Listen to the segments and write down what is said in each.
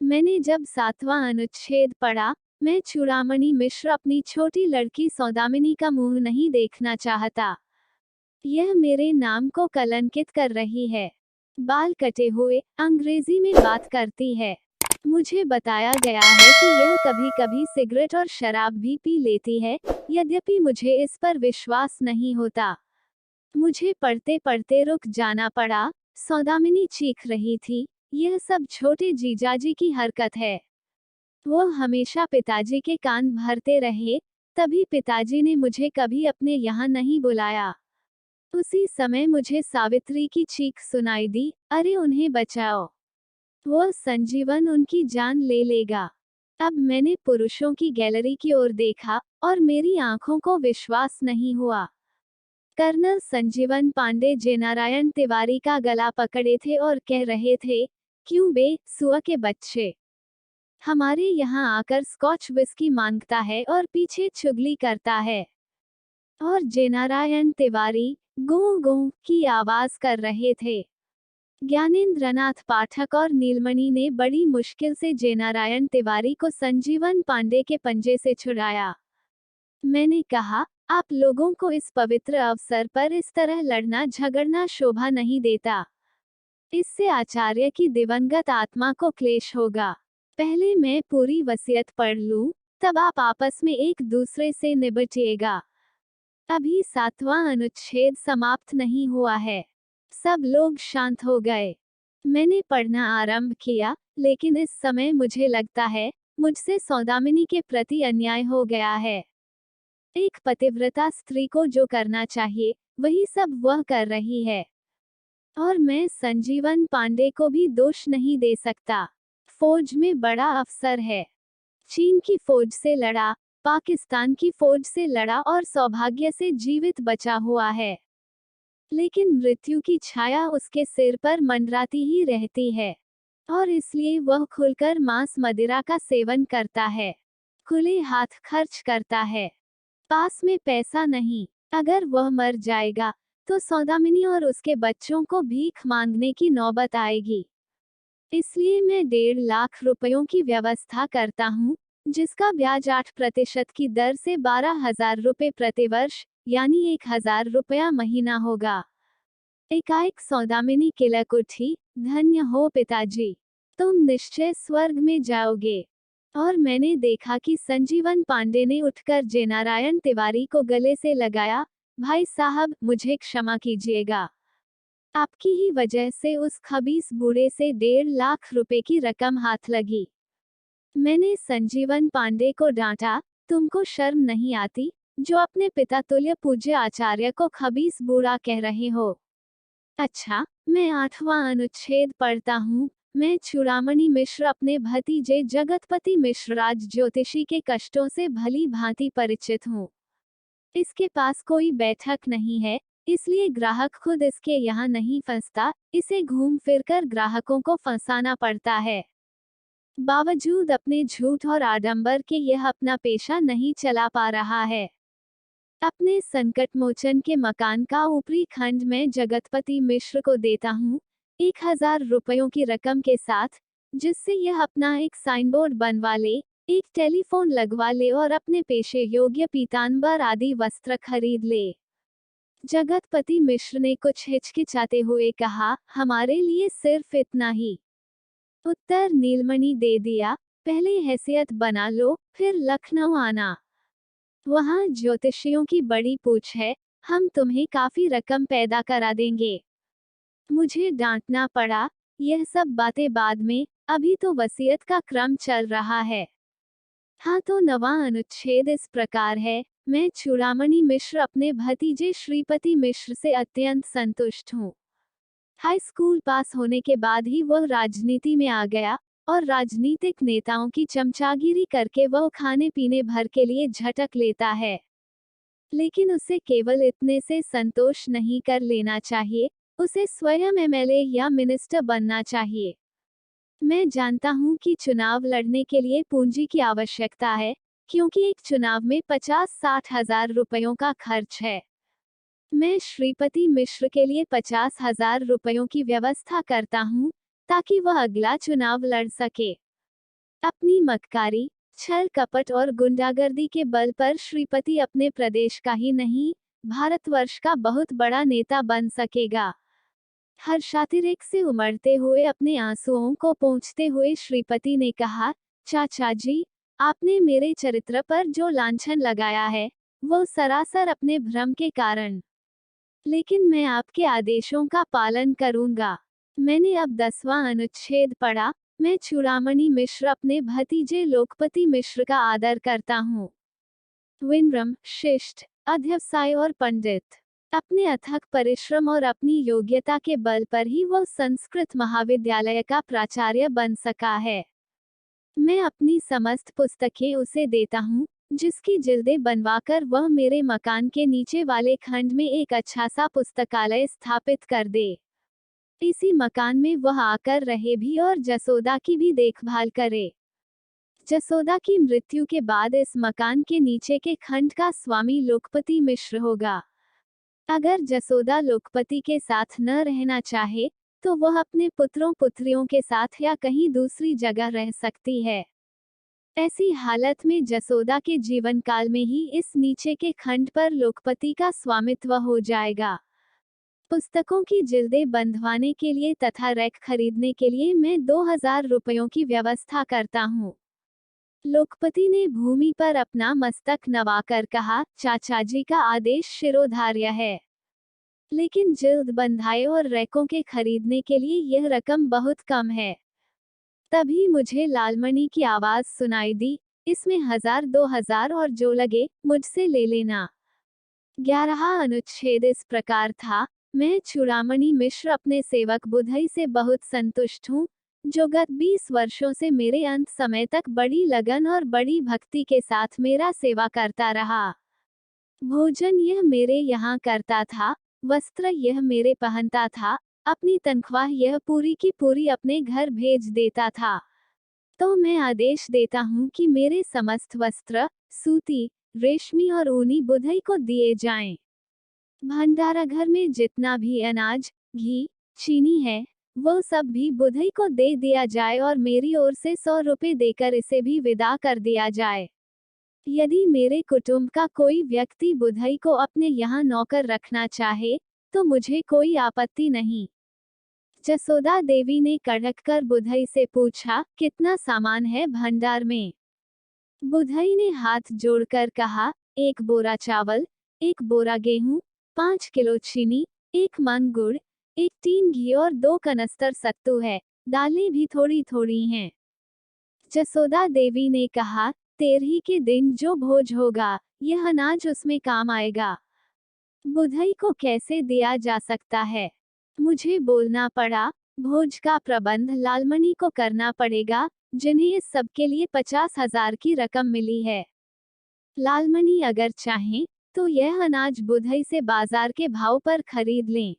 मैंने जब 7वां अनुच्छेद पढ़ा, मैं चूड़ामणि मिश्र अपनी छोटी लड़की सौदामिनी का मुंह नहीं देखना चाहता। यह मेरे नाम को कलंकित कर रही है। बाल कटे हुए, अंग्रेजी में बात करती है। मुझे बताया गया है कि यह कभी-कभी सिगरेट और शराब भी पी लेती है, यद्यपि मुझे इस पर विश्वास नहीं होता। मुझे पढ़ते-पढ़ते रुक जाना पड़ा। सौदामिनी चीख रही थी, यह सब छोटे जीजाजी की हरकत है। वो हमेशा पिताजी के कान भरते रहे, तभी पिताजी ने मुझे कभी अपने यहाँ नहीं बुलाया। उसी समय मुझे सावित्री की चीख सुनाई दी, अरे उन्हें बचाओ, वो संजीवन उनकी जान ले लेगा। अब मैंने पुरुषों की गैलरी की ओर देखा, और मेरी आंखों को विश्वास नहीं हुआ। कर्नल संजीवन पांडे जेनारायण तिवारी का गला पकड़े थे और कह रहे थे, क्यों बे, सुअ के बच्चे, हमारे यहाँ आकर स्कॉच विस्की मांगता है और पीछे चुगली करता है। और जेनारायण तिवारी गूं गूं की आवाज कर रहे थे। ज्ञानेंद्रनाथ पाठक और नीलमणि ने बड़ी मुश्किल से जेनारायण तिवारी को संजीवन पांडे के पंजे से छुड़ाया। मैंने कहा, आप लोगों को इस पवित्र अवसर पर इस तरह लड़ना झगड़ना शोभा नहीं देता। इससे आचार्य की दिवंगत आत्मा को क्लेश होगा। पहले मैं पूरी वसीयत पढ़ लूं, तब आप आपस में एक दूसरे से निपटिएगा। अभी 7वां अनुच्छेद समाप्त नहीं हुआ है। सब लोग शांत हो गए। मैंने पढ़ना आरंभ किया, लेकिन इस समय मुझे लगता है, मुझसे सौदामिनी के प्रति अन्याय हो गया है। एक पतिव्रता स्त्री को जो करना चाहिए, वही सब वह कर रही है। और मैं संजीवन पांडे को भी दोष नहीं दे सकता। फौज में बड़ा अफसर है। चीन की फौज से लड़ा, पाकिस्तान की फौज से लड़ा और सौभाग्य से जीवित बचा हुआ है। लेकिन मृत्यु की छाया उसके सिर पर मंडराती ही रहती है। और इसलिए वह खुलकर मांस मदिरा का सेवन करता है। खुले हाथ खर्च करता है। पास में पैसा नहीं। अगर वह मर जाएगा, तो सौदामिनी और उसके बच्चों को भीख मांगने की नौबत आएगी। इसलिए मैं 1.5 लाख रुपयों की व्यवस्था करता हूँ, जिसका ब्याज 8% की दर से 12,000 रुपये प्रतिवर्ष, यानी 1,000 रुपया महीना होगा। एकाएक सौदामिनी किलक उठी, धन्य हो पिताजी, तुम निश्चय स्वर्ग में जाओगे। और मैंने देखा कि संजीवन पांडे ने उठकर जेनारायण तिवारी को गले से लगाया, भाई साहब, मुझे क्षमा कीजिएगा। आपकी ही वजह से उस खबीस बूढ़े से 1.5 लाख रुपए की रकम हाथ लगी। मैंने संजीवन पांडे को डांटा, तुमको शर्म नहीं आती, जो अपने पिता तुल्य पूज्य आचार्य को खबीस बूढ़ा कह रहे हो। अच्छा, मैं 8वां अनुच्छेद पढ़ता हूँ। मैं चूड़ामणि मिश्र अपने भतीजे जगतपति मिश्र राज ज्योतिषी के कष्टों से भली भांति परिचित हूँ। इसके पास कोई बैठक नहीं है, इसलिए ग्राहक खुद इसके यहाँ नहीं फंसता, इसे घूम फिरकर ग्राहकों को फंसाना पड़ता है। बावजूद अपने झूठ और आडंबर के यह अपना पेशा नहीं चला पा रहा है। अपने संकट मोचन के मकान का ऊपरी खंड में जगतपति मिश्र को देता हूँ, 1,000 रुपयों की रकम के साथ, जिससे यह अपना एक साइनबोर्ड बनवा ले, एक टेलीफोन लगवा ले और अपने पेशे योग्य पीतांबर आदि वस्त्र खरीद ले। जगतपति मिश्र ने कुछ हिचकिचाते हुए कहा, हमारे लिए सिर्फ इतना ही। उत्तर नीलमणि दे दिया, पहले हैसियत बना लो, फिर लखनऊ आना। वहाँ ज्योतिषियों की बड़ी पूछ है, हम तुम्हें काफी रकम पैदा करा देंगे। मुझे डांटना पड़ा, यह सब बातें बाद में, अभी तो वसीयत का क्रम चल रहा है। हाँ, तो 9वां अनुच्छेद इस प्रकार है, मैं चूड़ामणि मिश्र अपने भतीजे श्रीपति मिश्र से अत्यंत संतुष्ट हूँ। हाई स्कूल पास होने के बाद ही वह राजनीति में आ गया, और राजनीतिक नेताओं की चमचागिरी करके वह खाने पीने भर के लिए झटक लेता है। लेकिन उसे केवल इतने से संतोष नहीं कर लेना चाहिए, उसे स्वयं एमएलए या मिनिस्टर बनना चाहिए। मैं जानता हूं कि चुनाव लड़ने के लिए पूंजी की आवश्यकता है, क्योंकि एक चुनाव में 50-60 हजार रुपयों का खर्च है। मैं श्रीपति मिश्र के लिए 50,000 रुपयों की व्यवस्था करता हूं, ताकि वह अगला चुनाव लड़ सके। अपनी मक्कारी, छल कपट और गुंडागर्दी के बल पर श्रीपति अपने प्रदेश का ही नहीं, भारतवर्ष का बहुत बड़ा नेता बन सकेगा। हर्षातिरेक से उमड़ते हुए अपने आंसुओं को पोंछते हुए श्रीपति ने कहा, चाचा जी, आपने मेरे चरित्र पर जो लांछन लगाया है, वो सरासर अपने भ्रम के कारण। लेकिन मैं आपके आदेशों का पालन करूंगा। मैंने अब 10वां अनुच्छेद पढ़ा। मैं चूड़ामणि मिश्र अपने भतीजे लोकपति मिश्र का आदर करता हूँ। विनम्र, शिष्ट, अध्यवसाय और पंडित। अपने अथक परिश्रम और अपनी योग्यता के बल पर ही वह संस्कृत महाविद्यालय का प्राचार्य बन सका है। मैं अपनी समस्त पुस्तकें उसे देता हूँ, जिसकी जिल्दें बनवाकर वह मेरे मकान के नीचे वाले खंड में एक अच्छा सा पुस्तकालय स्थापित कर दे। इसी मकान में वह आकर रहे भी और जसोदा की भी देखभाल करे। जसोदा की मृत्यु के बाद इस मकान के नीचे के खंड का स्वामी लोकपति मिश्र होगा। अगर जसोदा लोकपति के साथ न रहना चाहे, तो वह अपने पुत्रों पुत्रियों के साथ या कहीं दूसरी जगह रह सकती है। ऐसी हालत में जसोदा के जीवन काल में ही इस नीचे के खंड पर लोकपति का स्वामित्व हो जाएगा। पुस्तकों की जिल्दें बंधवाने के लिए तथा रैक खरीदने के लिए मैं 2000 रुपयों की व्यवस्था करता हूँ। लोकपति ने भूमि पर अपना मस्तक नवाकर कहा, चाचा जी का आदेश शिरोधार्य है। लेकिन जिल्द बंधाए और रैकों के खरीदने के लिए यह रकम बहुत कम है। तभी मुझे लालमणि की आवाज सुनाई दी, इसमें 1000-2000 और जो लगे, मुझसे ले लेना। 11वां अनुच्छेद इस प्रकार था, मैं चूड़ामणि मिश्र अपने सेवक बुधई से बहुत संतुष्ट हूँ, जो गत 20 वर्षों से मेरे अंत समय तक बड़ी लगन और बड़ी भक्ति के साथ मेरा सेवा करता रहा। भोजन यह मेरे यहाँ करता था, वस्त्र यह मेरे पहनता था, अपनी तनख्वाह यह पूरी की पूरी अपने घर भेज देता था। तो मैं आदेश देता हूँ कि मेरे समस्त वस्त्र, सूती, रेशमी और ऊनी बुधई को दिए जाएं। भंडारा घर में जितना भी अनाज, घी, चीनी है, वो सब भी बुधई को दे दिया जाए और मेरी ओर से 100 रुपये देकर इसे भी विदा कर दिया जाए। यदि मेरे कुटुंब का कोई व्यक्ति बुधई को अपने यहाँ नौकर रखना चाहे, तो मुझे कोई आपत्ति नहीं। जसोदा देवी ने कड़क कर बुधई से पूछा, कितना सामान है भंडार में? बुधई ने हाथ जोड़कर कहा, 1 बोरा चावल, 1 बोरा गेहूं, 5 किलो चीनी, 1 मन गुड़, 1 टीन घी और 2 कनस्तर सत्तू है, दालें भी थोड़ी थोड़ी हैं। जसोदा देवी ने कहा, 13 के दिन जो भोज होगा, यह अनाज उसमें काम आएगा। बुधई को कैसे दिया जा सकता है? मुझे बोलना पड़ा, भोज का प्रबंध लालमणि को करना पड़ेगा, जिन्हें इस सब के लिए 50,000 की रकम मिली है। लालमणि अगर चाहें, तो यह अनाज बुधई से बाजार के भाव पर खरीद लें।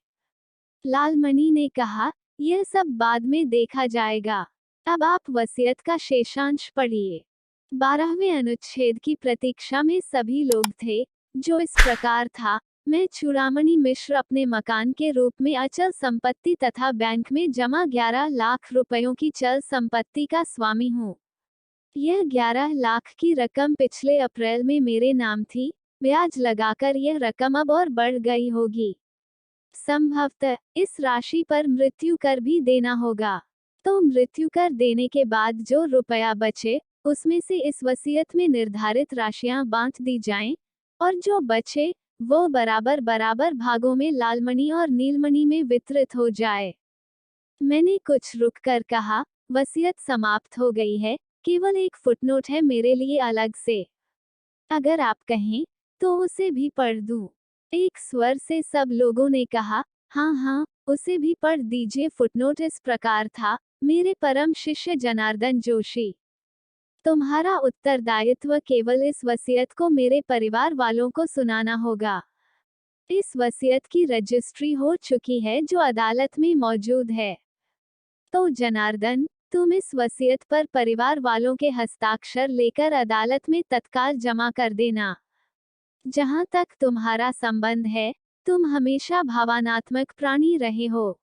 लालमणि ने कहा, यह सब बाद में देखा जाएगा। अब आप वसीयत का शेषांश पढ़िए। 12वें अनुच्छेद की प्रतीक्षा में सभी लोग थे, जो इस प्रकार था, मैं चूड़ामणि मिश्र अपने मकान के रूप में अचल संपत्ति तथा बैंक में जमा 11 लाख रुपयों की चल संपत्ति का स्वामी हूँ। यह 11 लाख की रकम पिछले अप्रैल में मेरे नाम थी, ब्याज लगाकर यह रकम अब और बढ़ गई होगी। संभवतः इस राशि पर मृत्यु कर भी देना होगा। तो मृत्यु कर देने के बाद जो रुपया बचे, उसमें से इस वसीयत में निर्धारित राशियां बांट दी जाएं, और जो बचे, वो बराबर बराबर भागों में लालमणि और नीलमणि में वितरित हो जाए। मैंने कुछ रुककर कहा, वसीयत समाप्त हो गई है, केवल एक फुटनोट है मेरे लिए अलग से। अगर आप कहें, तो उसे भी पढ़ दूं। एक स्वर से सब लोगों ने कहा, हाँ हाँ, उसे भी पढ़ दीजिए। फुटनोट इस प्रकार था, मेरे परम शिष्य जनार्दन जोशी, तुम्हारा उत्तरदायित्व केवल इस वसीयत को मेरे परिवार वालों को सुनाना होगा। इस वसीयत की रजिस्ट्री हो चुकी है, जो अदालत में मौजूद है। तो जनार्दन, तुम इस वसीयत पर परिवार वालों के हस्ताक्षर लेकर अदालत में तत्काल जमा कर देना। जहां तक तुम्हारा संबंध है, तुम हमेशा भावनात्मक प्राणी रहे हो।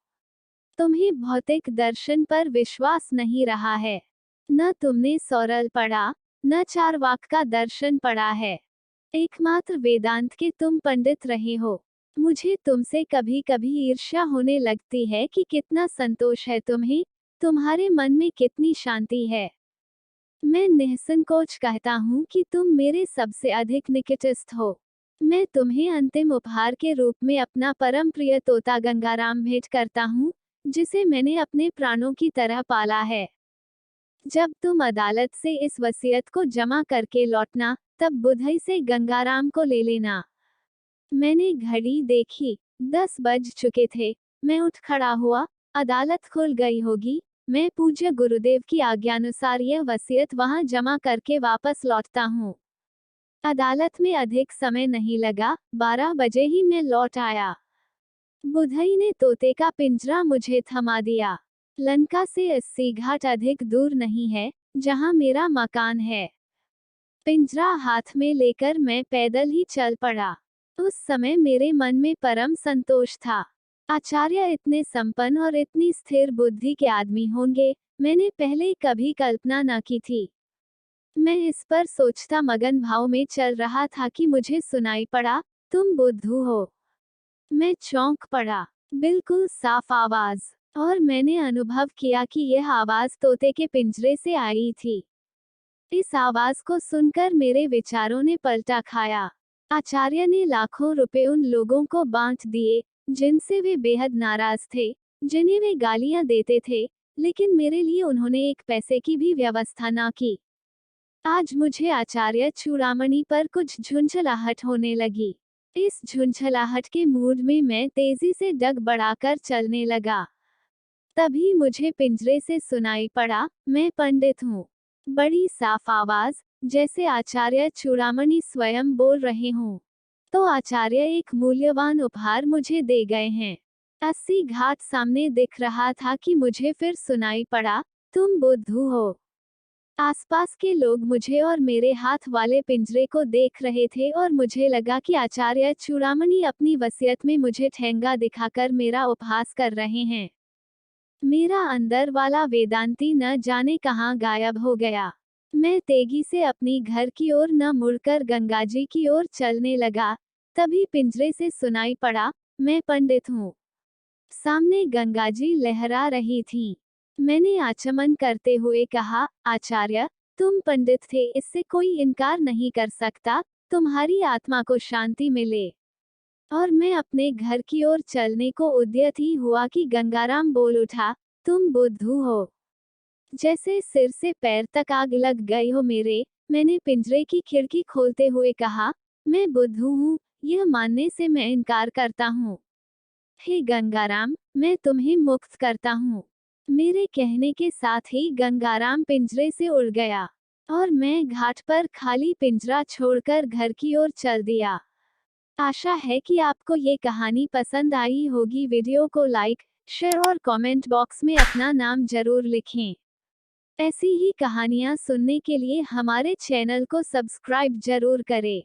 तुम्हें भौतिक दर्शन पर विश्वास नहीं रहा है। न तुमने सौरल पढ़ा, न चारवाक का दर्शन पढ़ा है। एकमात्र वेदांत के तुम पंडित रहे हो। मुझे तुमसे कभी कभी ईर्ष्या होने लगती है कि कितना संतोष है तुम्हें, तुम्हारे मन में कितनी शांति है। मैं निःसंकोच कहता हूँ कि तुम मेरे सबसे अधिक निकटस्थ हो। मैं तुम्हें अंतिम उपहार के रूप में अपना परम प्रिय तोता गंगाराम भेंट करता हूँ, जिसे मैंने अपने प्राणों की तरह पाला है। जब तुम अदालत से इस वसीयत को जमा करके लौटना, तब बुधई से गंगाराम को ले लेना। मैंने घड़ी देखी, 10 बज चुके थे। मैं उठ खड़ा हुआ। अदालत खुल गई होगी। मैं पूज्य गुरुदेव की आज्ञानुसार यह वसीयत वहां जमा करके वापस लौटता हूँ। अदालत में अधिक समय नहीं लगा, 12 बजे ही मैं लौट आया। बुधई ने तोते का पिंजरा मुझे थमा दिया। लंका से 80 घाट अधिक दूर नहीं है, जहां मेरा मकान है। पिंजरा हाथ में लेकर मैं पैदल ही चल पड़ा। उस समय मेरे मन में परम संतोष था। आचार्य इतने संपन्न और इतनी स्थिर बुद्धि के आदमी होंगे, मैंने पहले कभी कल्पना न की थी। मैं इस पर सोचता मगन भाव में चल रहा था कि मुझे सुनाई पड़ा, तुम बुद्धू हो। मैं चौंक पड़ा। बिल्कुल साफ आवाज, और मैंने अनुभव किया कि यह आवाज तोते के पिंजरे से आई थी। इस आवाज को सुनकर मेरे विचारों ने पलटा खाया। आचार्य ने लाखों रुपए उन लोगों को बांट दिए, जिनसे वे बेहद नाराज थे, जिन्हें वे गालियां देते थे, लेकिन मेरे लिए उन्होंने एक पैसे की भी व्यवस्था न की। आज मुझे आचार्य चूड़ामणि पर कुछ झुंझलाहट होने लगी। इस झुंझलाहट के मूड में मैं तेजी से डग बढ़ाकर चलने लगा। तभी मुझे पिंजरे से सुनाई पड़ा, मैं पंडित हूँ। बड़ी साफ आवाज, जैसे आचार्य चूड़ामणि स्वयं बोल रहे हों। तो आचार्य एक मूल्यवान उपहार मुझे दे गए हैं। 80 घाट सामने दिख रहा था कि मुझे फिर सुनाई पड़ा, तुम बुद्धू हो। आसपास के लोग मुझे और मेरे हाथ वाले पिंजरे को देख रहे थे और मुझे लगा कि आचार्य चूड़ामणि अपनी वसीयत में मुझे ठेंगा दिखाकर मेरा उपहास कर रहे हैं। मेरा अंदर वाला वेदांती न जाने कहाँ गायब हो गया। मैं तेजी से अपनी घर की ओर न मुड़कर गंगाजी की ओर चलने लगा। तभी पिंजरे से सुनाई पड़ा, मैं पंडित हूँ। सामने गंगाजी लहरा रही थी। मैंने आचमन करते हुए कहा, आचार्य, तुम पंडित थे, इससे कोई इनकार नहीं कर सकता, तुम्हारी आत्मा को शांति मिले। और मैं अपने घर की ओर चलने को उद्यत ही हुआ कि गंगाराम बोल उठा, तुम बुद्धू हो। जैसे सिर से पैर तक आग लग गई हो मेरे। मैंने पिंजरे की खिड़की खोलते हुए कहा, मैं बुद्धू हूँ, यह मानने से मैं इनकार करता हूँ। हे गंगाराम, मैं तुम्हें मुक्त करता हूँ। मेरे कहने के साथ ही गंगाराम पिंजरे से उड़ गया, और मैं घाट पर खाली पिंजरा छोड़कर घर की ओर चल दिया। आशा है कि आपको ये कहानी पसंद आई होगी। वीडियो को लाइक, शेयर और कमेंट बॉक्स में अपना नाम जरूर लिखें। ऐसी ही कहानियाँ सुनने के लिए हमारे चैनल को सब्सक्राइब जरूर करें।